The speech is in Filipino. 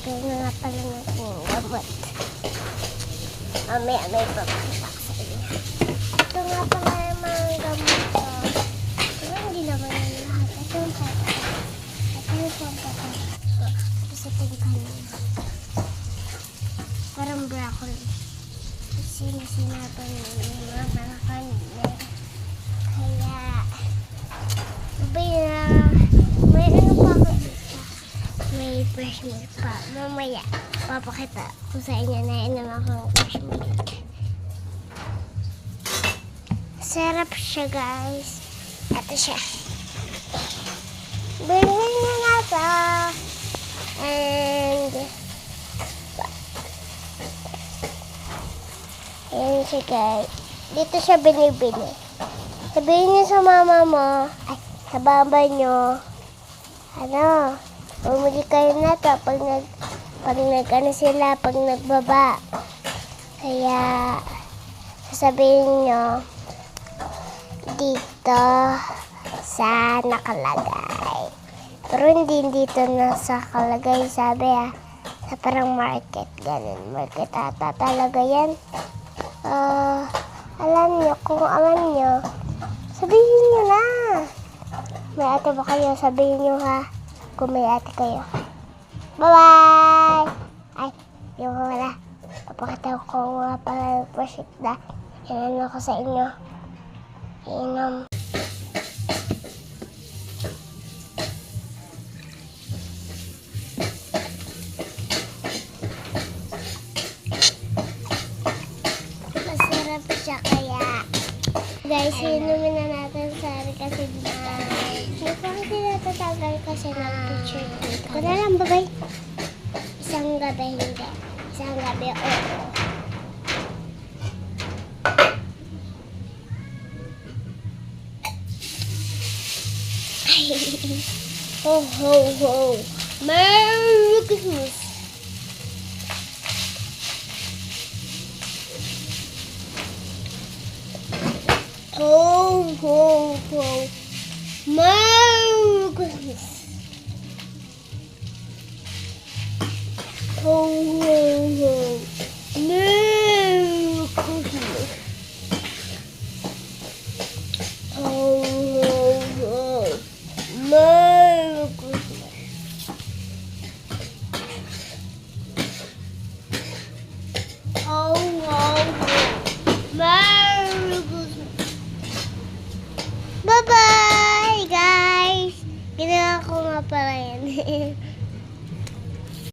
Lagay na nga pala natin yung gamot. Mamaya may papakita ko sa inyo. Ito nga pala yung mga gamot ko. Pero hindi naman yung lahat. Ito yung papakita. Ito yung papakita. Tapos ito yung kanina. Parang broccoli. Sinapan yung mga kanina. Kaya, may ano pa ako dito. May fresh milk pa. Mamaya, papakita ko sa inyo na inom akong fresh milk. Sarap siya, guys. Ito siya. Bilhin na nga ito. And, ayan siya, guys. Dito siya binibili. Sabihin niyo sa mama mo, ay, sa baba niyo, ano, bumili kayo na ito pag nagbaba. Kaya, sasabihin niyo, dito sa nakalagay. Pero hindi dito na sa nakalagay, sabi sa parang market, ganun. Market ata talaga yan. Alam niyo, kung alam niyo, sabihin niyo na. May ate ba kayo? Sabihin niyo ha. Kung may ate kayo. Bye-bye! Ay, yung wala. Papakita ko nga pala yung project na inan ako sa inyo. Inom. Masarap siya kaya. Guys, inumin na natin sari kasi hindi ko kasi natatagal kasi ng-picture dito. Ko na lang, bye-bye. Isang gabi, hindi. Isang gabi, oo. Ho, ho, ho. Merry Christmas. Ho, ho, ho. Merry Christmas. Ho, ho, ho.